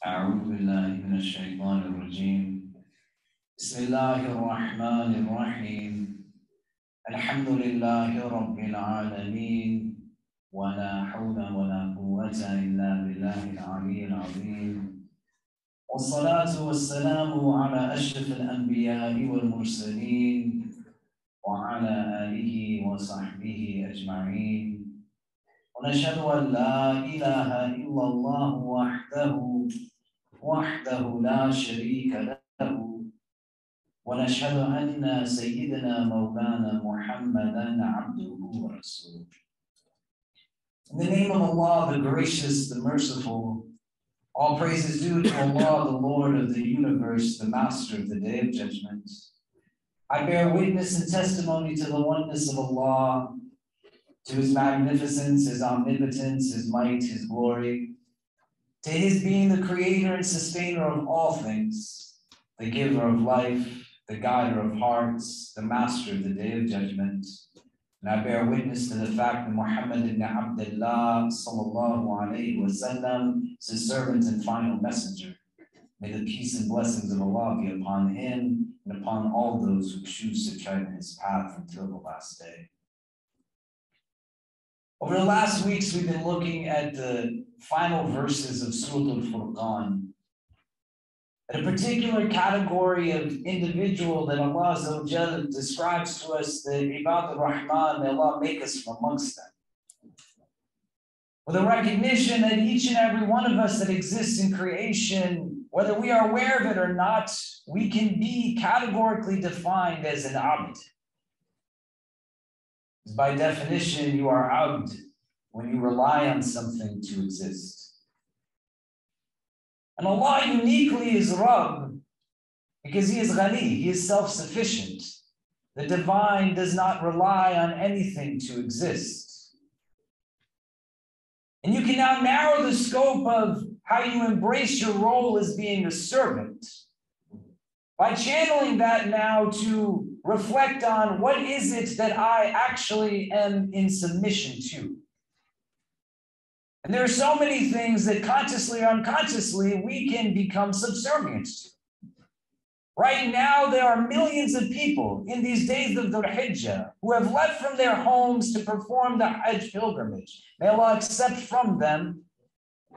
أعوذ بالله من الشيطان الرجيم بسم الله الرحمن الرحيم الحمد لله رب العالمين ولا حول ولا قوة إلا بالله العلي العظيم والصلاة والسلام على أشرف الأنبياء والمرسلين وعلى آله وصحبه أجمعين ونشهد أن لا إله إلا الله وحده لا شريك له ونشهد أن سيدنا مولانا محمدا عبده ورسوله. In the name of Allah, the gracious, the merciful, all praise is due to Allah, the Lord of the universe, the master of the day of judgment. I bear witness and testimony to the oneness of Allah, to His magnificence, His omnipotence, His might, His glory, to His being the creator and sustainer of all things, the giver of life, the guider of hearts, the master of the day of judgment. And I bear witness to the fact that Muhammad ibn Abdullah sallallahu alayhi wa sallam is His servant and final messenger. May the peace and blessings of Allah be upon him and upon all those who choose to tread in His path until the last day. Over the last weeks, we've been looking at the final verses of Surah Al-Furqan, at a particular category of individual that Allah Azza wa Jalla describes to us, the Ibad al-Rahman, may Allah make us from amongst them. With a recognition that each and every one of us that exists in creation, whether we are aware of it or not, we can be categorically defined as an abd. By definition, you are abd when you rely on something to exist. And Allah uniquely is Rabb because He is Ghani, He is self-sufficient. The divine does not rely on anything to exist. And you can now narrow the scope of how you embrace your role as being a servant by channeling that now to reflect on what is it that I actually am in submission to. And there are so many things that consciously or unconsciously we can become subservient to. Right now, there are millions of people in these days of Dhul Hijjah who have left from their homes to perform the Hajj pilgrimage. May Allah accept from them,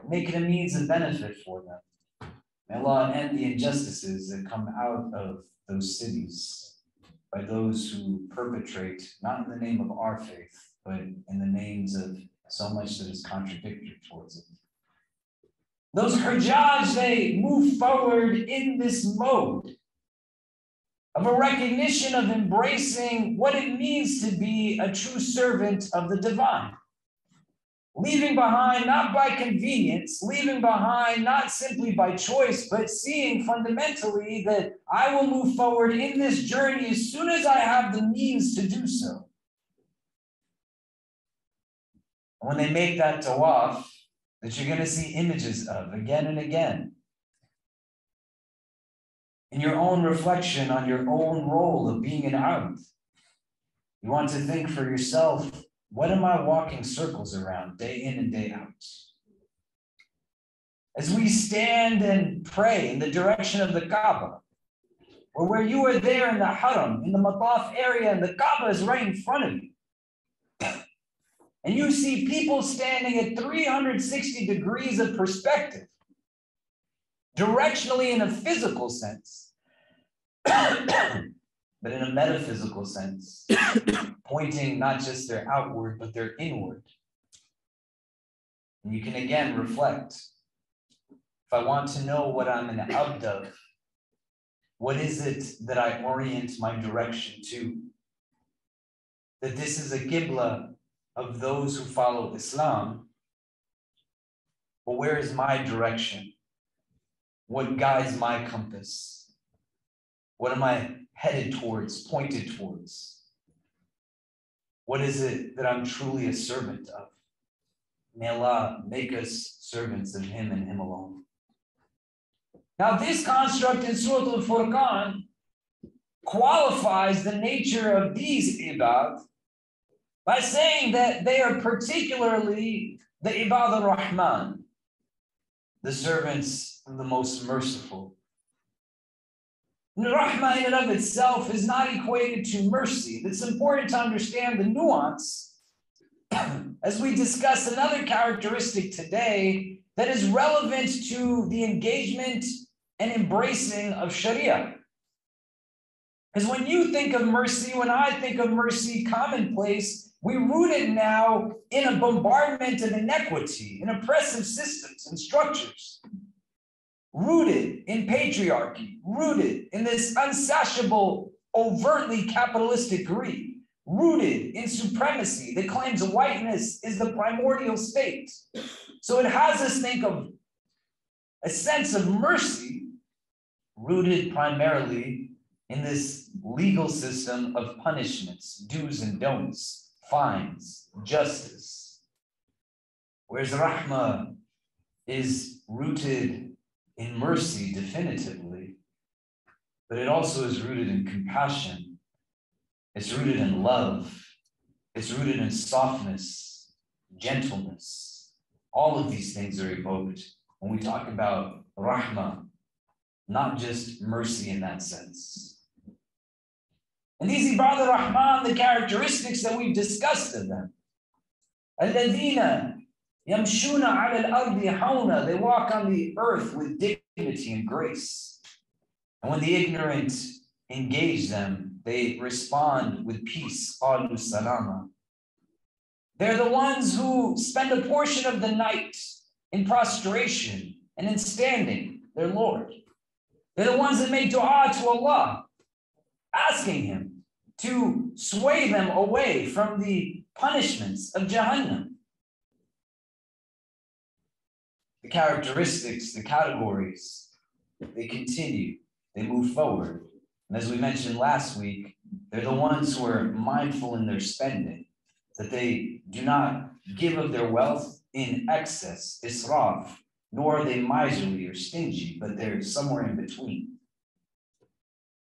make it a means of benefit for them. May Allah end the injustices that come out of those cities by those who perpetrate, not in the name of our faith, but in the names of so much that is contradictory towards it. Those Hujjaj, they move forward in this mode of a recognition of embracing what it means to be a true servant of the divine. Leaving behind, not by convenience, leaving behind, not simply by choice, but seeing fundamentally that I will move forward in this journey as soon as I have the means to do so. When they make that tawaf, that you're going to see images of again and again, in your own reflection on your own role of being an abd, you want to think for yourself, what am I walking circles around day in and day out? As we stand and pray in the direction of the Kaaba, or where you are there in the Haram, in the Mataf area, and the Kaaba is right in front of you, and you see people standing at 360 degrees of perspective, directionally in a physical sense, but in a metaphysical sense, pointing not just their outward, but their inward. And you can again reflect. If I want to know what I'm an abd of, what is it that I orient my direction to? That this is a qibla of those who follow Islam, but where is my direction? What guides my compass? What am I headed towards, pointed towards? What is it that I'm truly a servant of? May Allah make us servants of Him and Him alone. Now, this construct in Surah Al-Furqan qualifies the nature of these ibad by saying that they are particularly the Ibad al-Rahman, the servants of the most merciful. Rahmah in and of itself is not equated to mercy. It's important to understand the nuance as we discuss another characteristic today that is relevant to the engagement and embracing of Sharia. Because when you think of mercy, when I think of mercy commonplace, we root it now in a bombardment of inequity, in oppressive systems and structures, rooted in patriarchy, rooted in this unsatiable, overtly capitalistic greed, rooted in supremacy that claims whiteness is the primordial state. So it has us think of a sense of mercy rooted primarily in this legal system of punishments, do's and don'ts, fines, justice. Whereas rahmah is rooted in mercy definitively, but it also is rooted in compassion. It's rooted in love. It's rooted in softness, gentleness. All of these things are evoked when we talk about rahmah, not just mercy in that sense. And these Ibad al-Rahman, the characteristics that we've discussed of them. Alladhina yamshuna ala al-ardi hawna, they walk on the earth with dignity and grace. And when the ignorant engage them, they respond with peace. Qalu salama. They're the ones who spend a portion of the night in prostration and in standing their Lord. They're the ones that make dua to Allah, asking Him to sway them away from the punishments of Jahannam. The characteristics, the categories, they continue, they move forward. And as we mentioned last week, they're the ones who are mindful in their spending, that they do not give of their wealth in excess, israf, nor are they miserly or stingy, but they're somewhere in between.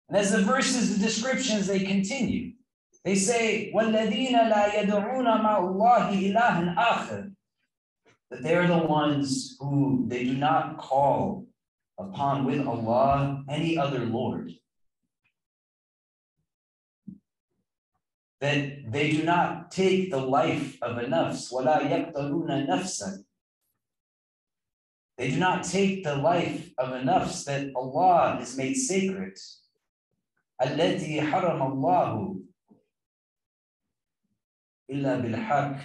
And as the verses, the descriptions, they continue. They say, وَالَّذِينَ لَا يَدْعُونَ مَعَ اللَّهِ إِلَهًا آخَرَ, that they are the ones who they do not call upon with Allah any other Lord. That they do not take the life of a nafs, وَلَا يَقْتَلُونَ نَفْسًا. They do not take the life of a nafs that Allah has made sacred. التي حرم الله إلا بالحق,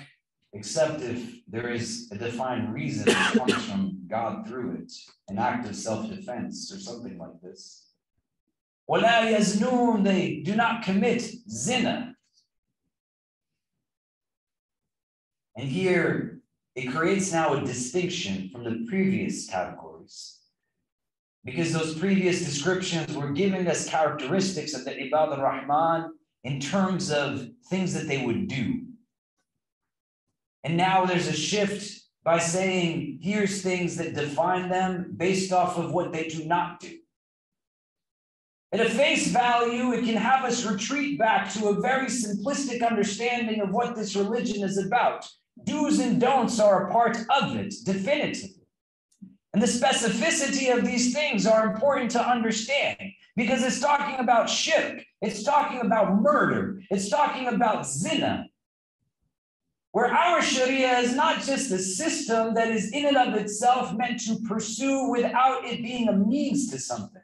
except if there is a defined reason that comes from God through it, an act of self-defense or something like this. وَلَا يَزْنُونَ, they do not commit zina. And here it creates now a distinction from the previous categories, because those previous descriptions were giving us characteristics of the Ibad al-Rahman in terms of things that they would do. And now there's a shift by saying, here's things that define them based off of what they do not do. At a face value, it can have us retreat back to a very simplistic understanding of what this religion is about. Do's and don'ts are a part of it, definitively. And the specificity of these things are important to understand, because it's talking about shirk, it's talking about murder, it's talking about zina, where our Sharia is not just a system that is in and of itself meant to pursue without it being a means to something.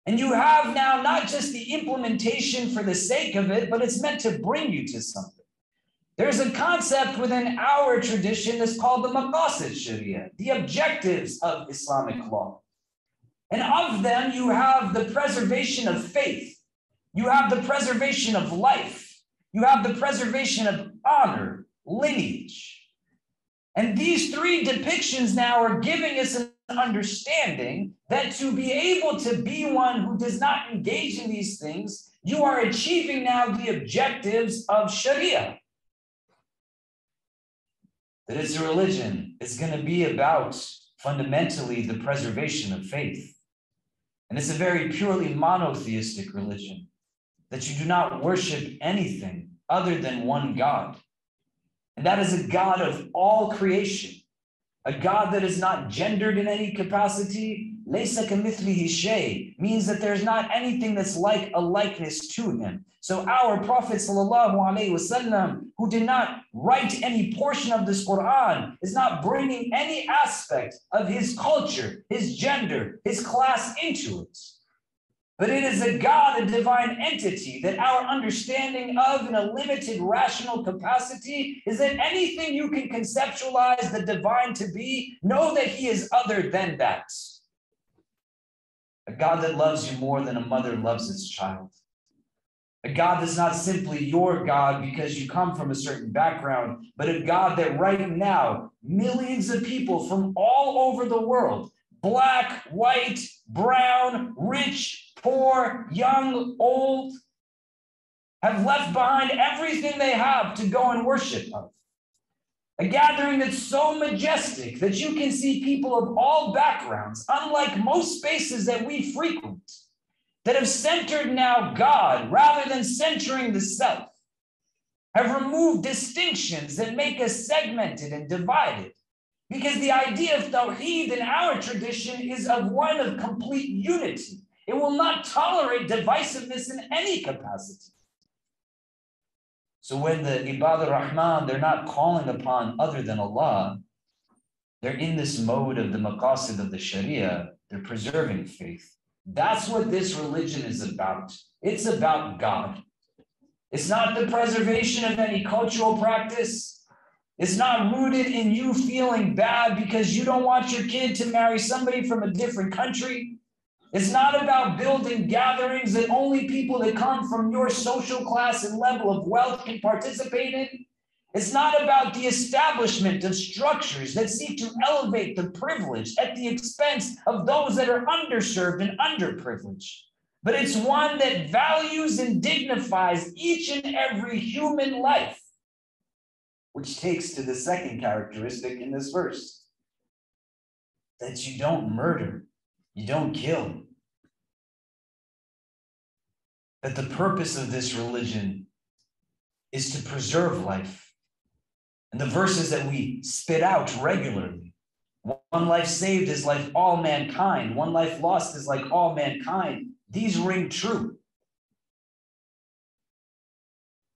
And you have now not just the implementation for the sake of it, but it's meant to bring you to something. There's a concept within our tradition that's called the maqasid Sharia, the objectives of Islamic law. And of them, you have the preservation of faith. You have the preservation of life. You have the preservation of honor, lineage. And these three depictions now are giving us an understanding that to be able to be one who does not engage in these things, you are achieving now the objectives of Sharia. That it's a religion, it's going to be about fundamentally the preservation of faith. And it's a very purely monotheistic religion, that you do not worship anything other than one God. And that is a God of all creation, A God that is not gendered in any capacity, laysa kamithlihi shay, means that there's not anything that's like a likeness to him. So our Prophet ﷺ, who did not write any portion of this Quran, is not bringing any aspect of his culture, his gender, his class into it. But it is a God, a divine entity, that our understanding of in a limited rational capacity is that anything you can conceptualize the divine to be, know that he is other than that. A God that loves you more than a mother loves its child. A God that's not simply your God because you come from a certain background, but a God that right now, millions of people from all over the world, black, white, brown, rich, poor, young, old, have left behind everything they have to go and worship of. A gathering that's so majestic that you can see people of all backgrounds, unlike most spaces that we frequent, that have centered now God rather than centering the self, have removed distinctions that make us segmented and divided. Because the idea of Tawheed in our tradition is of one of complete unity. It will not tolerate divisiveness in any capacity. So when the Ibadah Rahman, they're not calling upon other than Allah, they're in this mode of the maqasid of the Sharia, they're preserving faith. That's what this religion is about. It's about God. It's not the preservation of any cultural practice. It's not rooted in you feeling bad because you don't want your kid to marry somebody from a different country. It's not about building gatherings that only people that come from your social class and level of wealth can participate in. It's not about the establishment of structures that seek to elevate the privileged at the expense of those that are underserved and underprivileged. But it's one that values and dignifies each and every human life, which takes to the second characteristic in this verse, that you don't murder, you don't kill. That the purpose of this religion is to preserve life. And the verses that we spit out regularly, one life saved is like all mankind, one life lost is like all mankind, these ring true.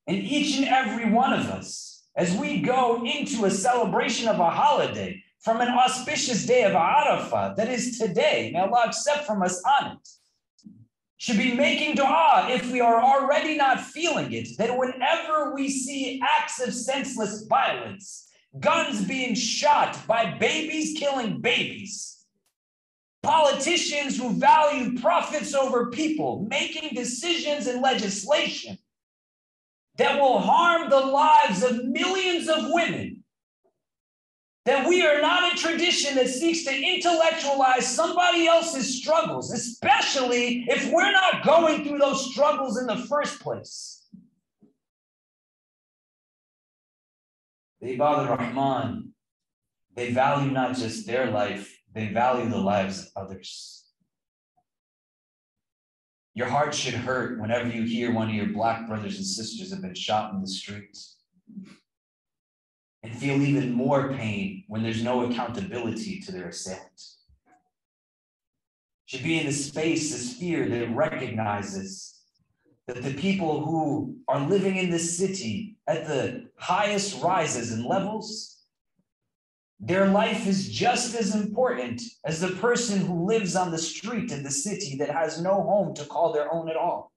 And each and every one of us, as we go into a celebration of a holiday, from an auspicious day of Arafah, that is today, may Allah accept from us on it, should be making dua if we are already not feeling it, that whenever we see acts of senseless violence, guns being shot by babies killing babies, politicians who value profits over people, making decisions and legislation that will harm the lives of millions of women, that we are not a tradition that seeks to intellectualize somebody else's struggles, especially if we're not going through those struggles in the first place. The Ibadah Rahman, they value not just their life, they value the lives of others. Your heart should hurt whenever you hear one of your black brothers and sisters have been shot in the streets. And feel even more pain when there's no accountability to their assailant. Should be in the space, this sphere that recognizes that the people who are living in this city at the highest rises and levels, their life is just as important as the person who lives on the street in the city that has no home to call their own at all.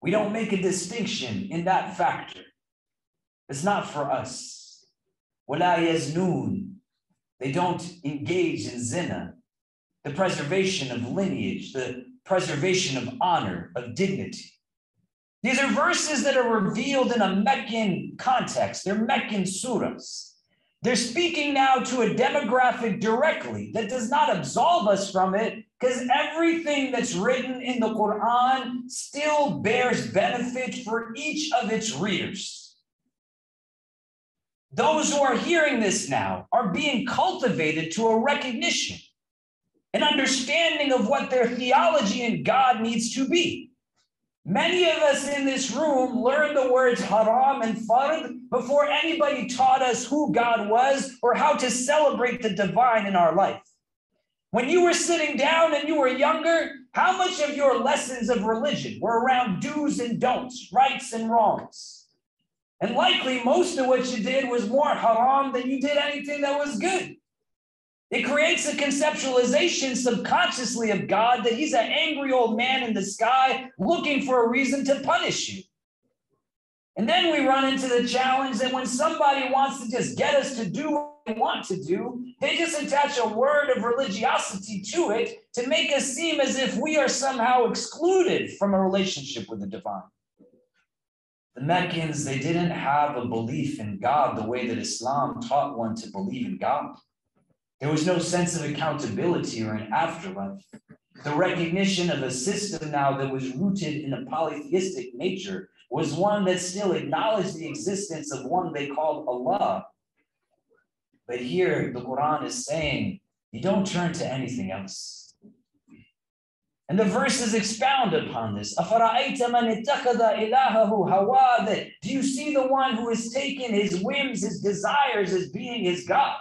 We don't make a distinction in that factor. It's not for us. وَلَا يَزْنُونَ. They don't engage in zina. The preservation of lineage, the preservation of honor, of dignity. These are verses that are revealed in a Meccan context. They're Meccan surahs. They're speaking now to a demographic directly that does not absolve us from it, because everything that's written in the Quran still bears benefit for each of its readers. Those who are hearing this now are being cultivated to a recognition, an understanding of what their theology in God needs to be. Many of us in this room learned the words haram and fard before anybody taught us who God was or how to celebrate the divine in our life. When you were sitting down and you were younger, how much of your lessons of religion were around do's and don'ts, rights and wrongs? And likely most of what you did was more haram than you did anything that was good. It creates a conceptualization subconsciously of God that he's an angry old man in the sky looking for a reason to punish you. And then we run into the challenge that when somebody wants to just get us to do what they want to do, they just attach a word of religiosity to it to make us seem as if we are somehow excluded from a relationship with the divine. The Meccans, they didn't have a belief in God the way that Islam taught one to believe in God. There was no sense of accountability or an afterlife. The recognition of a system now that was rooted in a polytheistic nature was one that still acknowledged the existence of one they called Allah. But here, the Quran is saying, you don't turn to anything else. And the verses expound upon this. Do you see the one who has taken his whims, his desires as being his God?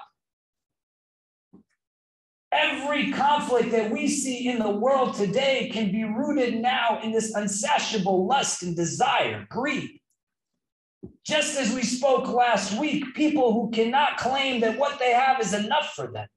Every conflict that we see in the world today can be rooted now in this insatiable lust and desire, greed. Just as we spoke last week, people who cannot claim that what they have is enough for them.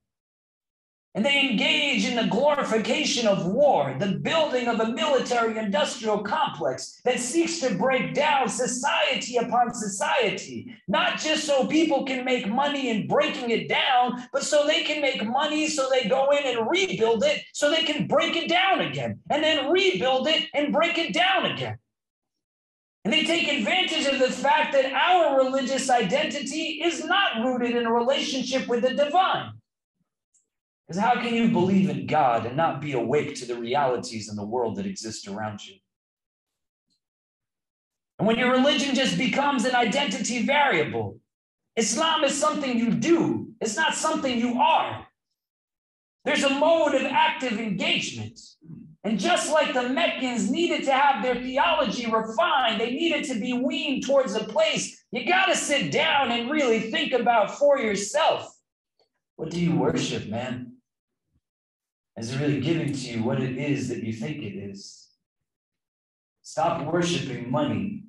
And they engage in the glorification of war, the building of a military-industrial complex that seeks to break down society upon society, not just so people can make money in breaking it down, but so they can make money so they go in and rebuild it so they can break it down again, and then rebuild it and break it down again. And they take advantage of the fact that our religious identity is not rooted in a relationship with the divine. Because how can you believe in God and not be awake to the realities in the world that exist around you? And when your religion just becomes an identity variable, Islam is something you do. It's not something you are. There's a mode of active engagement. And just like the Meccans needed to have their theology refined, they needed to be weaned towards a place you got to sit down and really think about for yourself. What do you worship, man? Is it really giving to you what it is that you think it is? Stop worshiping money.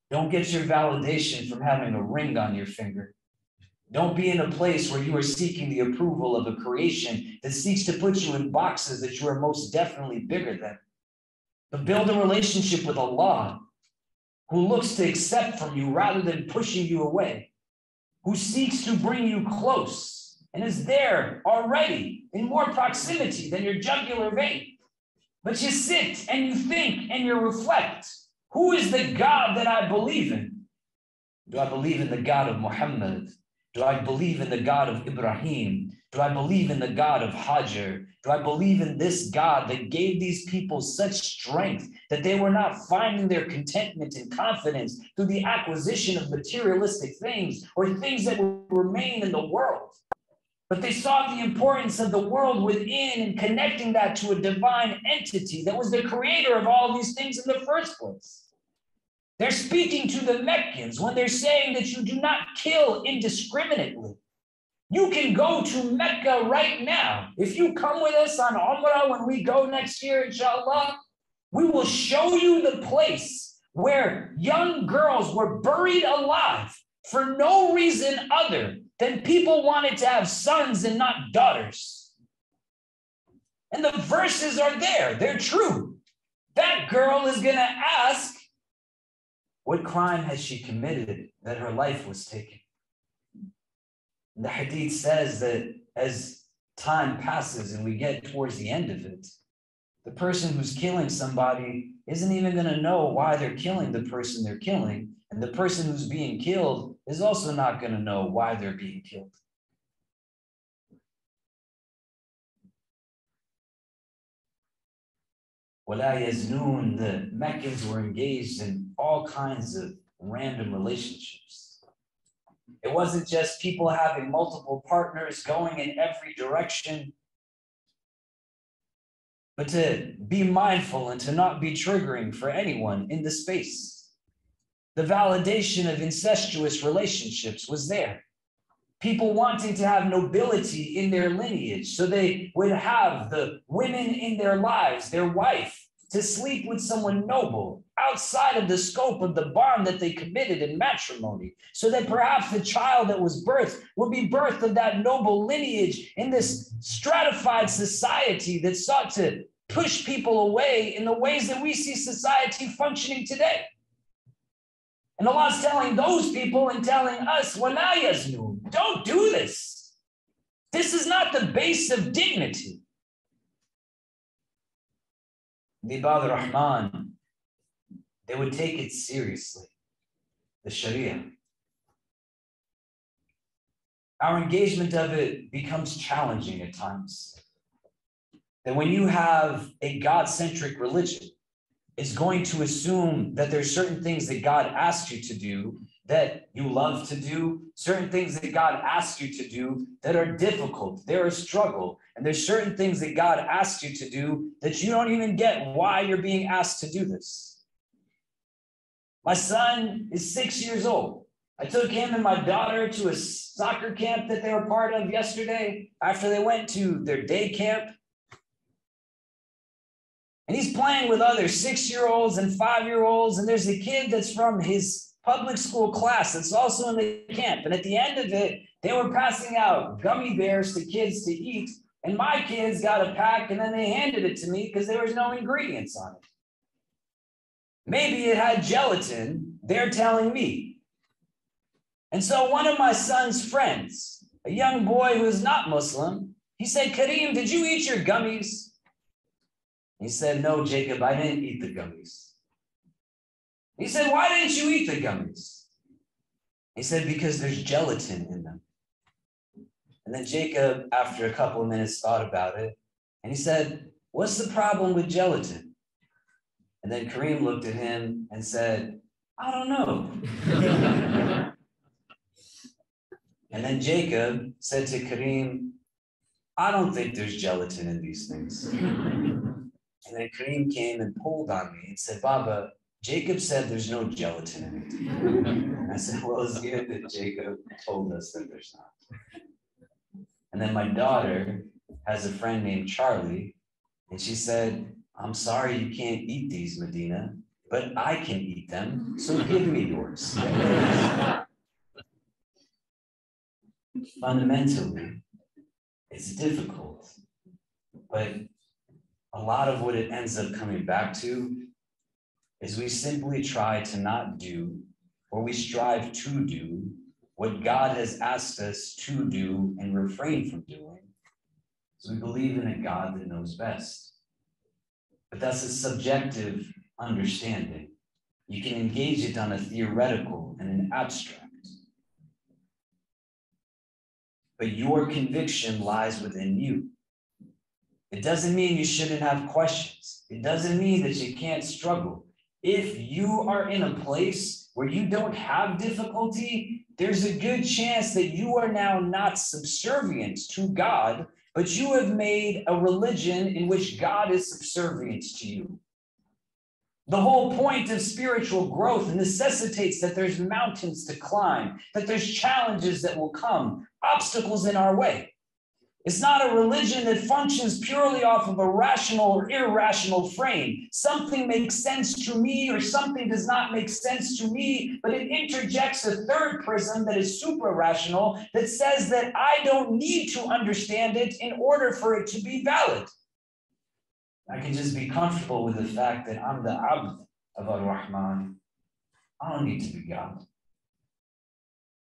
Don't get your validation from having a ring on your finger. Don't be in a place where you are seeking the approval of a creation that seeks to put you in boxes that you are most definitely bigger than. But build a relationship with Allah, who looks to accept from you rather than pushing you away, who seeks to bring you close and is there already in more proximity than your jugular vein. But you sit and you think and you reflect. Who is the God that I believe in? Do I believe in the God of Muhammad? Do I believe in the God of Ibrahim? Do I believe in the God of Hajar? Do I believe in this God that gave these people such strength that they were not finding their contentment and confidence through the acquisition of materialistic things or things that would remain in the world? But they saw the importance of the world within and connecting that to a divine entity that was the creator of all these things in the first place. They're speaking to the Meccans when they're saying that you do not kill indiscriminately. You can go to Mecca right now. If you come with us on Umrah when we go next year, inshallah, we will show you the place where young girls were buried alive for no reason other than people wanted to have sons and not daughters. And the verses are there. They're true. That girl is going to ask, what crime has she committed that her life was taken? And the hadith says that as time passes and we get towards the end of it, the person who's killing somebody isn't even going to know why they're killing the person they're killing. And the person who's being killed is also not going to know why they're being killed. Wala yaznun, the Meccans were engaged in all kinds of random relationships. It wasn't just people having multiple partners going in every direction. but to be mindful and to not be triggering for anyone in the space. The validation of incestuous relationships was there. People wanting to have nobility in their lineage, so they would have the women in their lives, their wife, to sleep with someone noble outside of the scope of the bond that they committed in matrimony, so that perhaps the child that was birthed would be birthed of that noble lineage in this stratified society that sought to push people away in the ways that we see society functioning today. And Allah's telling those people and telling us, وَلَا يَزْنُونَ, don't do this. This is not the base of dignity. The Ibad Rahman, they would take it seriously, the Sharia. Our engagement of it becomes challenging at times. That when you have a God-centric religion, it's going to assume that there's certain things that God asked you to do that you love to do, certain things that God asks you to do that are difficult, they're a struggle. And there's certain things that God asks you to do that you don't even get why you're being asked to do this. My son is 6 years old. I took him and my daughter to a soccer camp that they were part of yesterday after they went to their day camp. And he's playing with other 6-year-olds and 5-year-olds. And there's a kid that's from his public school class that's also in the camp. And at the end of it, they were passing out gummy bears to kids to eat. And my kids got a pack and then they handed it to me because there was no ingredients on it. Maybe it had gelatin, they're telling me. And so one of my son's friends, a young boy who is not Muslim, he said, Kareem, did you eat your gummies? He said, no, Jacob, I didn't eat the gummies. He said, why didn't you eat the gummies? He said, because there's gelatin in them. And then Jacob, after a couple of minutes, thought about it. And he said, what's the problem with gelatin? And then Kareem looked at him and said, I don't know. And then Jacob said to Kareem, I don't think there's gelatin in these things. And then Kareem came and pulled on me and said, Baba, Jacob said there's no gelatin in it. And I said, well, it's good that Jacob told us that there's not. And then my daughter has a friend named Charlie, and she said, I'm sorry you can't eat these, Medina, but I can eat them, so give me yours. Fundamentally, it's difficult, but a lot of what it ends up coming back to is we simply try to not do, or we strive to do, what God has asked us to do and refrain from doing. So we believe in a God that knows best. But that's a subjective understanding. You can engage it on a theoretical and an abstract. But your conviction lies within you. It doesn't mean you shouldn't have questions. It doesn't mean that you can't struggle. If you are in a place where you don't have difficulty, there's a good chance that you are now not subservient to God, but you have made a religion in which God is subservient to you. The whole point of spiritual growth necessitates that there's mountains to climb, that there's challenges that will come, obstacles in our way. It's not a religion that functions purely off of a rational or irrational frame. Something makes sense to me or something does not make sense to me, but it interjects a third prism that is supra-rational that says that I don't need to understand it in order for it to be valid. I can just be comfortable with the fact that I'm the abd of Ar-Rahman. I don't need to be God.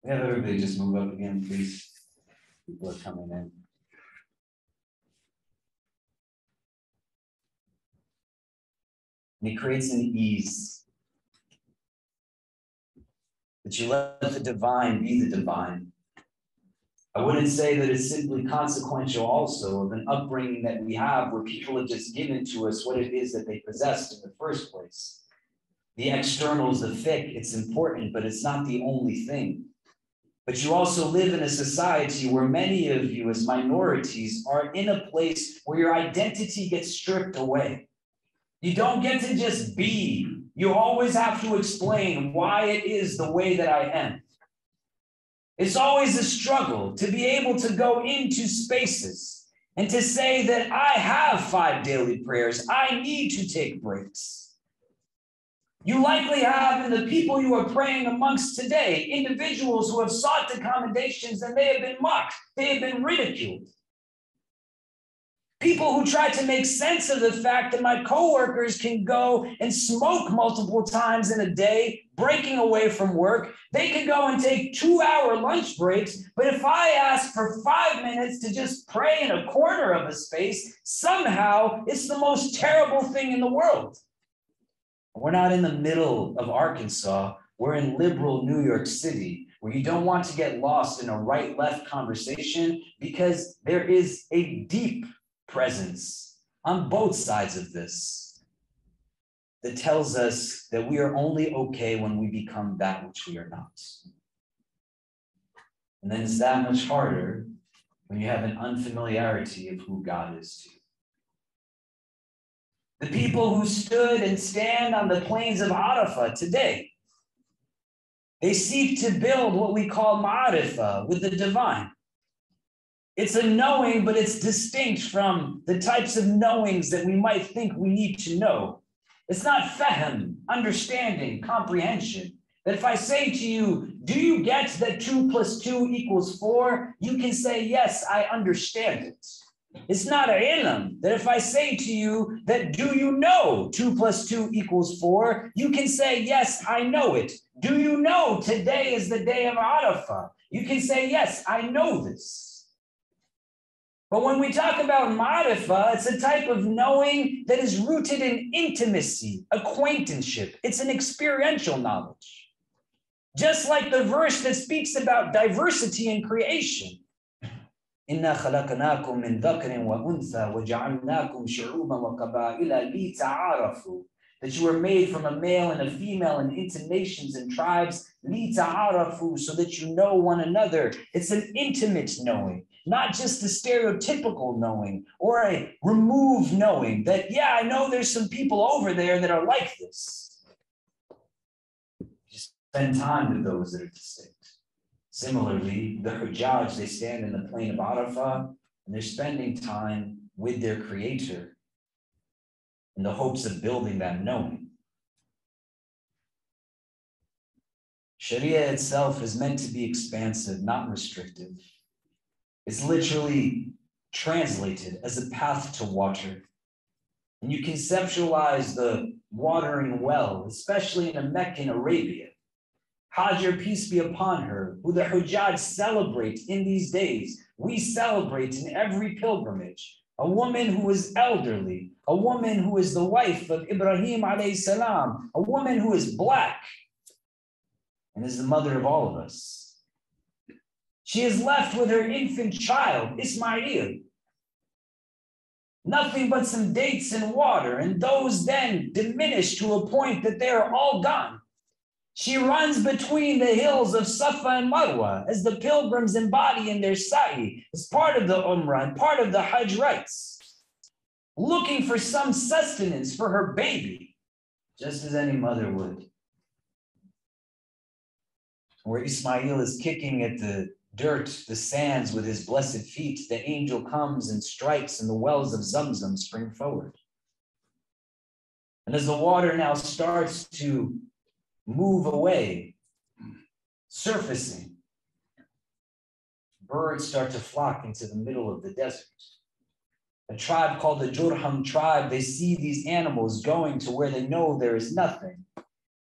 We have everybody just move up again, please. People are coming in. And it creates an ease that you let the divine be the divine. I wouldn't say that it's simply consequential also of an upbringing that we have where people have just given to us what it is that they possessed in the first place. The externals, the fiqh, it's important, but it's not the only thing. But you also live in a society where many of you as minorities are in a place where your identity gets stripped away. You don't get to just be. You always have to explain why it is the way that I am. It's always a struggle to be able to go into spaces and to say that I have 5 daily prayers. I need to take breaks. You likely have in the people you are praying amongst today, individuals who have sought accommodations and they have been mocked. They have been ridiculed. People who try to make sense of the fact that my coworkers can go and smoke multiple times in a day, breaking away from work. They can go and take 2-hour lunch breaks. But if I ask for 5 minutes to just pray in a corner of a space, somehow it's the most terrible thing in the world. We're not in the middle of Arkansas. We're in liberal New York City, where you don't want to get lost in a right-left conversation because there is a deep presence on both sides of this that tells us that we are only okay when we become that which we are not. And then it's that much harder when you have an unfamiliarity of who God is to you. The people who stood and stand on the plains of Arafah today, they seek to build what we call ma'arifah with the divine. It's a knowing, but it's distinct from the types of knowings that we might think we need to know. It's not fahm, understanding, comprehension. That if I say to you, do you get that 2 + 2 = 4? You can say, yes, I understand it. It's not a ilm that if I say to you that do you know 2 + 2 = 4, you can say, yes, I know it. Do you know today is the day of Arafah? You can say, yes, I know this. But when we talk about ma'arifah, it's a type of knowing that is rooted in intimacy, acquaintanceship. It's an experiential knowledge. Just like the verse that speaks about diversity in creation. إِنَّا خَلَقْنَاكُم مِّن ذَكَرٍ وَأُنثَىٰ وَجَعَلْنَاكُمْ شُعُوبًا وَقَبَائِلَ لِتَعَارَفُوا. That you were made from a male and a female and into nations and tribes, لِتَعَارَفُوا, so that you know one another. It's an intimate knowing, not just a stereotypical knowing or a removed knowing that, yeah, I know there's some people over there that are like this. Just spend time with those that are distinct. Similarly, the Hujjaj, they stand in the plain of Arafah and they're spending time with their creator in the hopes of building that knowing. Sharia itself is meant to be expansive, not restrictive. It's literally translated as a path to water. And you conceptualize the watering well, especially in a Mecca in Arabia. Hajar, peace be upon her, who the Hujjaj celebrate in these days. We celebrate in every pilgrimage. A woman who is elderly, a woman who is the wife of Ibrahim alayhi salam, a woman who is black and is the mother of all of us. She is left with her infant child, Ismail. Nothing but some dates and water, and those then diminish to a point that they are all gone. She runs between the hills of Safa and Marwa as the pilgrims embody in their sa'i, as part of the Umrah and part of the Hajj rites, looking for some sustenance for her baby, just as any mother would. Where Ismail is kicking at the dirt, the sands with his blessed feet, the angel comes and strikes and the wells of Zamzam spring forward. And as the water now starts to move away, surfacing, birds start to flock into the middle of the desert. A tribe called the Jurham tribe, they see these animals going to where they know there is nothing.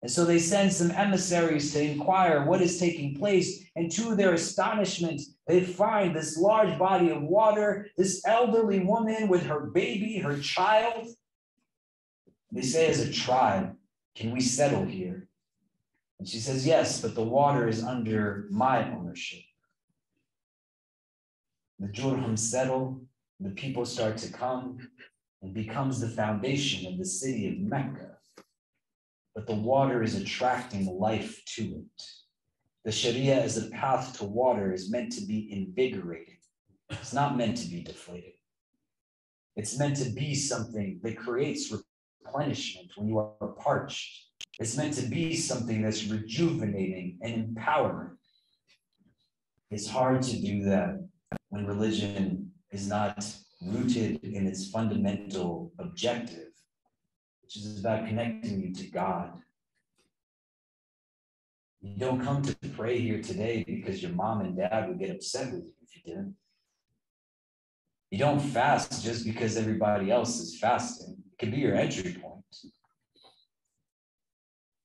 And so they send some emissaries to inquire what is taking place. And to their astonishment, they find this large body of water, this elderly woman with her baby, her child. They say, as a tribe, can we settle here? And she says, yes, but the water is under my ownership. The Jurham settle, the people start to come, and becomes the foundation of the city of Mecca. But the water is attracting life to it. The Sharia as a path to water is meant to be invigorating. It's not meant to be deflating. It's meant to be something that creates replenishment when you are parched. It's meant to be something that's rejuvenating and empowering. It's hard to do that when religion is not rooted in its fundamental objective, which is about connecting you to God. You don't come to pray here today because your mom and dad would get upset with you if you didn't. You don't fast just because everybody else is fasting. It can be your entry point.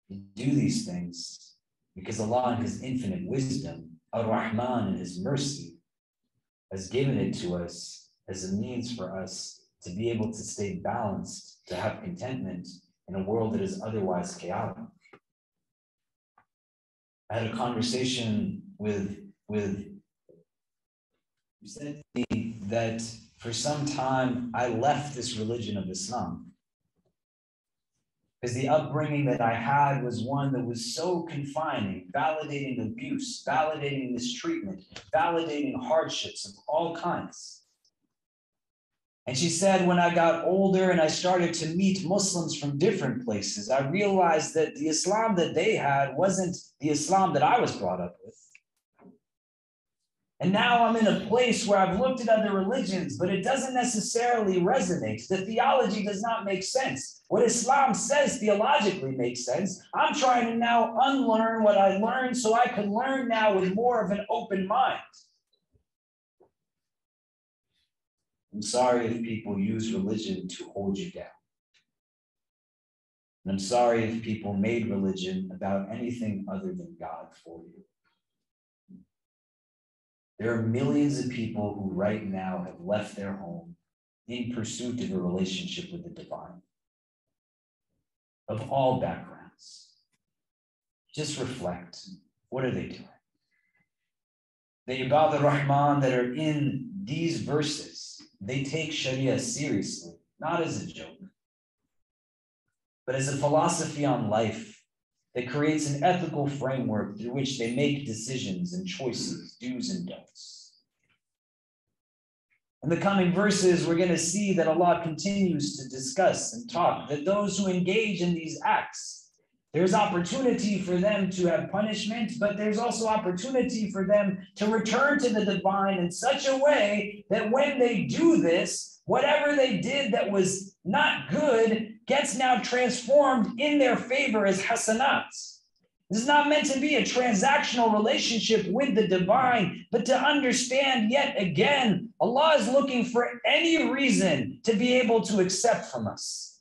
You do these things because Allah in His infinite wisdom, Ar-Rahman in His mercy, has given it to us as a means for us to be able to stay balanced, to have contentment in a world that is otherwise chaotic. I had a conversation with who said to me that for some time I left this religion of Islam because the upbringing that I had was one that was so confining, validating abuse, validating mistreatment, validating hardships of all kinds. And she said, when I got older and I started to meet Muslims from different places, I realized that the Islam that they had wasn't the Islam that I was brought up with. And now I'm in a place where I've looked at other religions, but it doesn't necessarily resonate. The theology does not make sense. What Islam says theologically makes sense. I'm trying to now unlearn what I learned so I can learn now with more of an open mind. I'm sorry if people use religion to hold you down. And I'm sorry if people made religion about anything other than God for you. There are millions of people who right now have left their home in pursuit of a relationship with the divine, of all backgrounds. Just reflect. What are they doing? The Ibad ar-Rahman that are in these verses, they take Sharia seriously, not as a joke, but as a philosophy on life that creates an ethical framework through which they make decisions and choices, do's and don'ts. In the coming verses, we're going to see that Allah continues to discuss and talk that those who engage in these acts, there's opportunity for them to have punishment, but there's also opportunity for them to return to the divine in such a way that when they do this, whatever they did that was not good gets now transformed in their favor as hasanats. This is not meant to be a transactional relationship with the divine, but to understand yet again, Allah is looking for any reason to be able to accept from us.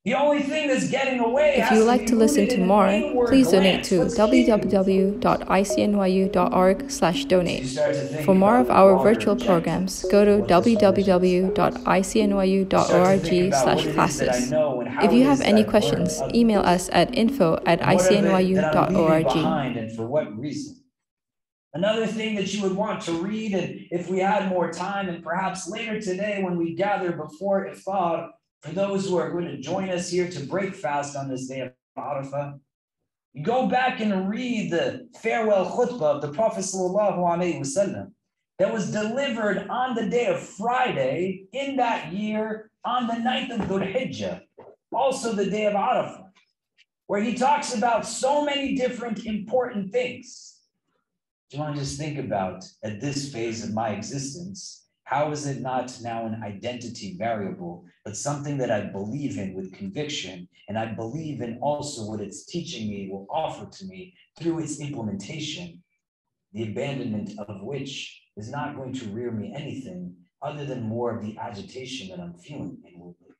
The only thing that's getting away. If you'd like to listen to more, please donate to www.icnyu.org/donate. For more of our virtual programs, go to www.icnyu.org/classes. If you have any questions, email us at info@icnyu.org. And for what reason? Another thing that you would want to read, and if we had more time, and perhaps later today when we gather before Iftar, for those who are going to join us here to break fast on this day of Arafah, you go back and read the farewell khutbah of the Prophet ﷺ that was delivered on the day of Friday in that year on the 9th of Dhul Hijjah, also the day of Arafah, where he talks about so many different important things. Do you want to just think about, at this phase of my existence, how is it not now an identity variable, but something that I believe in with conviction, and I believe in also what it's teaching me will offer to me through its implementation, the abandonment of which is not going to rear me anything other than more of the agitation that I'm feeling inwardly.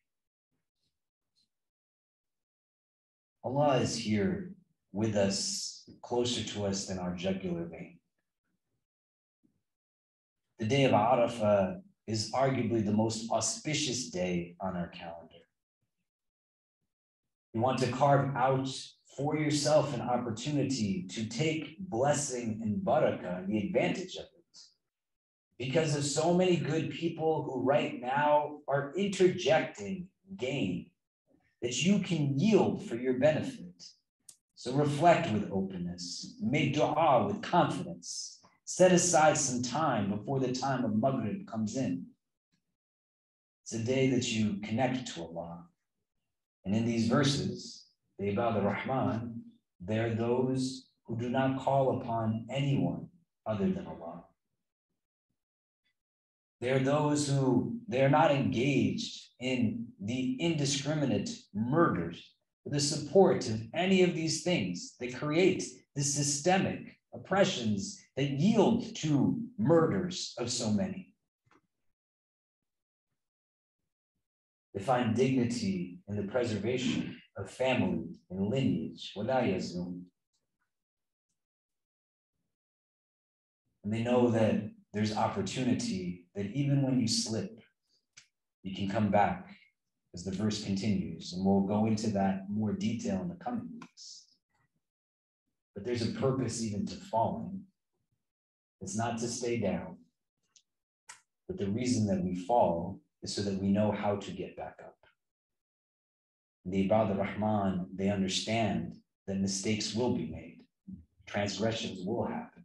Allah is here with us, closer to us than our jugular vein. The day of Arafah is arguably the most auspicious day on our calendar. You want to carve out for yourself an opportunity to take blessing and barakah and the advantage of it, because of so many good people who right now are interjecting gain that you can yield for your benefit. So reflect with openness, make dua with confidence, set aside some time before the time of Maghrib comes in. It's a day that you connect to Allah. And in these verses, the Ibad al-Rahman, they're those who do not call upon anyone other than Allah. They're those who, they're not engaged in the indiscriminate murders, the support of any of these things that create the systemic oppressions that yield to murders of so many. They find dignity in the preservation of family and lineage. And they know that there's opportunity, that even when you slip, you can come back, as the verse continues, and we'll go into that more detail in the coming weeks. But there's a purpose even to falling. It's not to stay down, but the reason that we fall is so that we know how to get back up. The Ibad al-Rahman, they understand that mistakes will be made, transgressions will happen,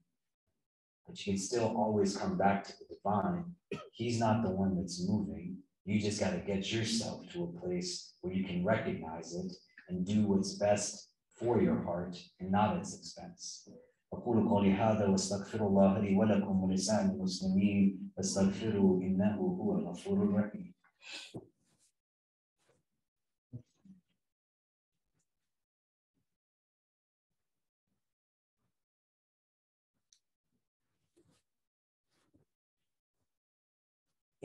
but you can still always come back to the divine. He's not the one that's moving. You just got to get yourself to a place where you can recognize it and do what's best for your heart and not its expense. أقول قولي هذا واستغفر الله لي ولكم ولسائر المسلمين فاستغفروه إنه هو الغفور الرحيم.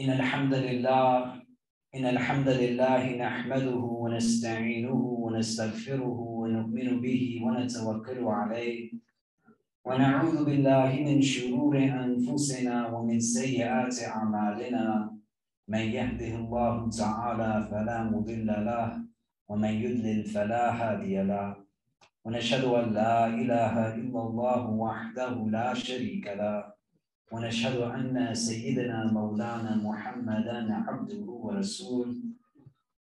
إن الحمد لله نحمده ونستعينه ونستغفره ونؤمن به ونتوكل عليه ونعوذ بالله من شرور أنفسنا ومن سيئات أعمالنا من يهده الله تعالى فلا مضل له ومن يضلل فلا هادي له ونشهد أن لا إله إلا الله وحده لا شريك له ونشهد أن سيدنا مولانا محمدا عبده ورسوله.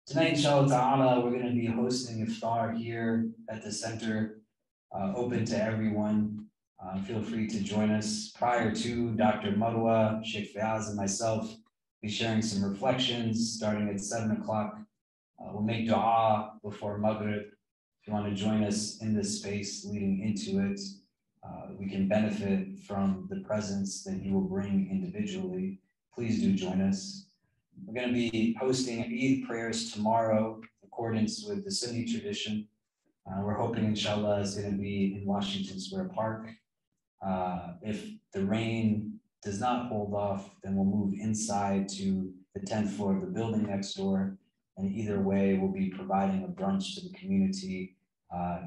Tonight, inshallah ta'ala, we're going to be hosting iftar here at the center, open to everyone. Feel free to join us. Prior to Dr. Marwa, Sheikh Fayaz, and myself, be sharing some reflections starting at 7 o'clock. We'll make dua before Maghrib. If you want to join us in this space leading into it, we can benefit from the presence that you will bring individually. Please do join us. We're going to be hosting Eid prayers tomorrow in accordance with the Sunni tradition. We're hoping, inshallah, it's going to be in Washington Square Park. If the rain does not hold off, then we'll move inside to the 10th floor of the building next door. And either way, we'll be providing a brunch to the community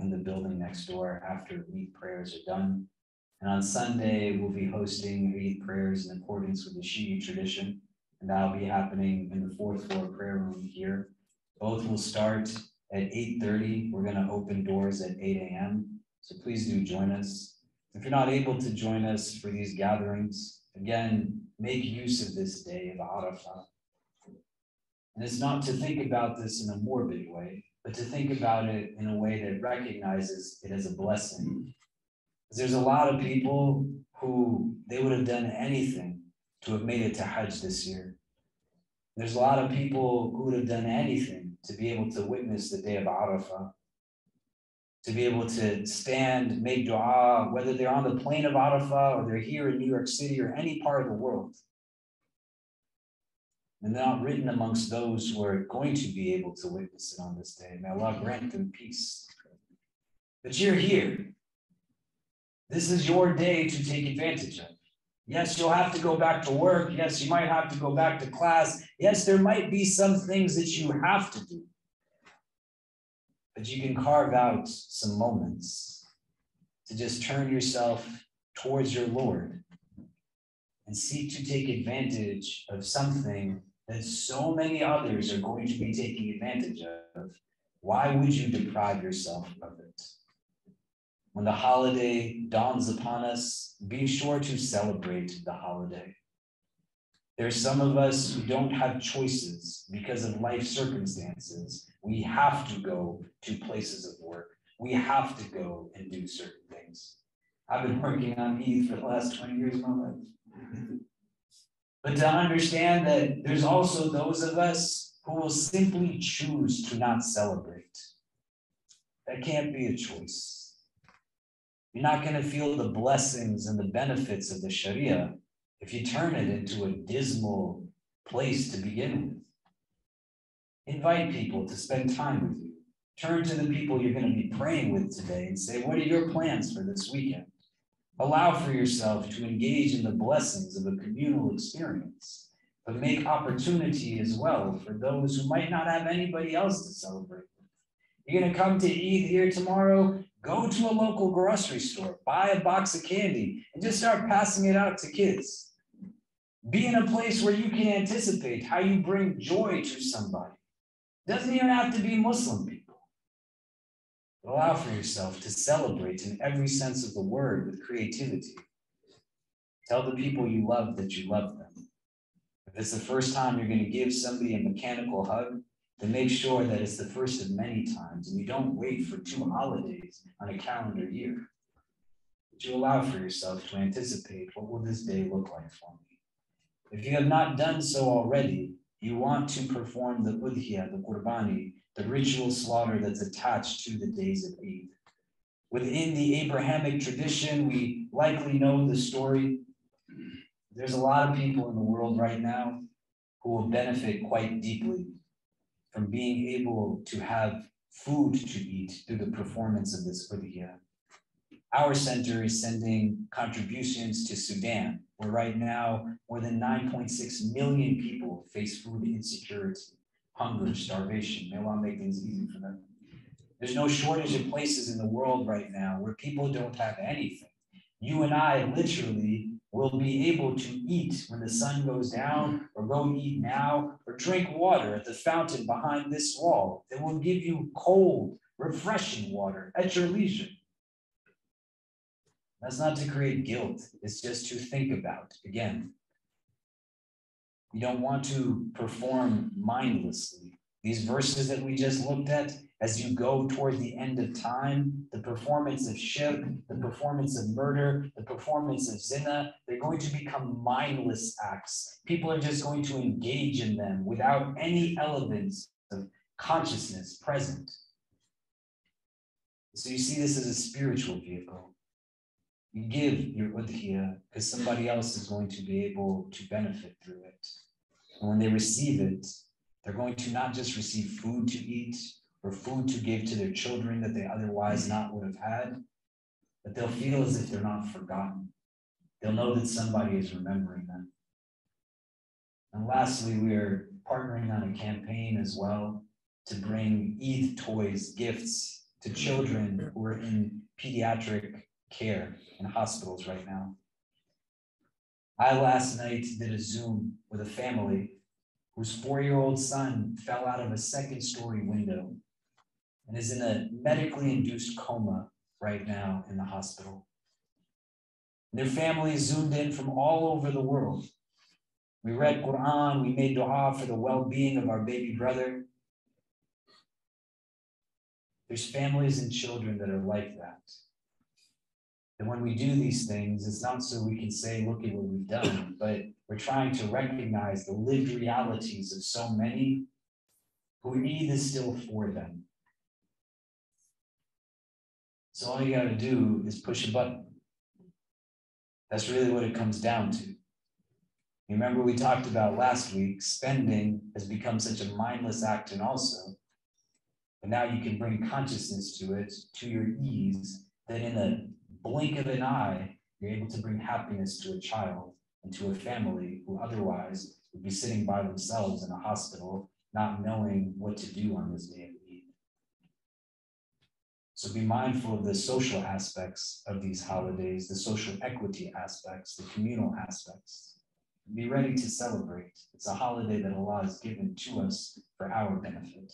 in the building next door after Eid prayers are done. And on Sunday, we'll be hosting Eid prayers in accordance with the Shi'i tradition. And that'll be happening in the 4th floor prayer room here. Both will start at 8:30. We're going to open doors at 8 a.m. So please do join us. If you're not able to join us for these gatherings, again, make use of this day of Arafah. And it's not to think about this in a morbid way, but to think about it in a way that recognizes it as a blessing. There's a lot of people who they would have done anything to have made it to Hajj this year. There's a lot of people who would have done anything to be able to witness the day of Arafah, to be able to stand, make dua, whether they're on the plain of Arafah or they're here in New York City or any part of the world. And they're not written amongst those who are going to be able to witness it on this day. May Allah grant them peace. But you're here. This is your day to take advantage of. Yes, you'll have to go back to work. Yes, you might have to go back to class. Yes, there might be some things that you have to do. But you can carve out some moments to just turn yourself towards your Lord and seek to take advantage of something that so many others are going to be taking advantage of. Why would you deprive yourself of it? When the holiday dawns upon us, be sure to celebrate the holiday. There's some of us who don't have choices because of life circumstances. We have to go to places of work. we have to go and do certain things. I've been working on Eid for the last 20 years of my life. But to understand that there's also those of us who will simply choose to not celebrate. That can't be a choice. You're not going to feel the blessings and the benefits of the Sharia if you turn it into a dismal place to begin with. Invite people to spend time with you. Turn to the people you're going to be praying with today and say, what are your plans for this weekend? Allow for yourself to engage in the blessings of a communal experience, but make opportunity as well for those who might not have anybody else to celebrate with. You're going to come to Eid here tomorrow, go to a local grocery store, buy a box of candy, and just start passing it out to kids. Be in a place where you can anticipate how you bring joy to somebody. Doesn't even have to be Muslim people. Allow for yourself to celebrate in every sense of the word with creativity. Tell the people you love that you love them. If it's the first time you're going to give somebody a mechanical hug, then make sure that it's the first of many times and you don't wait for 2 holidays on a calendar year. But you allow for yourself to anticipate, what will this day look like for me? If you have not done so already, you want to perform the udhiyah, the qurbani, the ritual slaughter that's attached to the days of Eid. Within the Abrahamic tradition, we likely know the story. There's a lot of people in the world right now who will benefit quite deeply from being able to have food to eat through the performance of this udhiyah. Our center is sending contributions to Sudan, where right now more than 9.6 million people face food insecurity, hunger, starvation. May Allah make things easy for them. There's no shortage of places in the world right now where people don't have anything. You and I literally will be able to eat when the sun goes down, or go eat now, or drink water at the fountain behind this wall that will give you cold, refreshing water at your leisure. That's not to create guilt. It's just to think about. Again, you don't want to perform mindlessly. These verses that we just looked at, as you go toward the end of time, the performance of shirk, the performance of murder, the performance of zina, they're going to become mindless acts. People are just going to engage in them without any elements of consciousness present. So you see this as a spiritual vehicle. You give your udhiyah because somebody else is going to be able to benefit through it. And when they receive it, they're going to not just receive food to eat or food to give to their children that they otherwise not would have had, but they'll feel as if they're not forgotten. They'll know that somebody is remembering them. And lastly, we're partnering on a campaign as well to bring Eid toys, gifts to children who are in pediatric care in hospitals right now. I last night did a Zoom with a family whose 4-year-old son fell out of a 2nd-story window and is in a medically induced coma right now in the hospital. Their family zoomed in from all over the world. We read Quran, we made dua for the well-being of our baby brother. There's families and children that are like that. And when we do these things, it's not so we can say, look at what we've done, but we're trying to recognize the lived realities of so many who Eid is still for them. So all you got to do is push a button. That's really what it comes down to. You remember we talked about last week, spending has become such a mindless act and also, but now you can bring consciousness to it, to your ease, that in a blink of an eye, you're able to bring happiness to a child and to a family who otherwise would be sitting by themselves in a hospital, not knowing what to do on this day of Eid. So be mindful of the social aspects of these holidays, the social equity aspects, the communal aspects. Be ready to celebrate. It's a holiday that Allah has given to us for our benefit.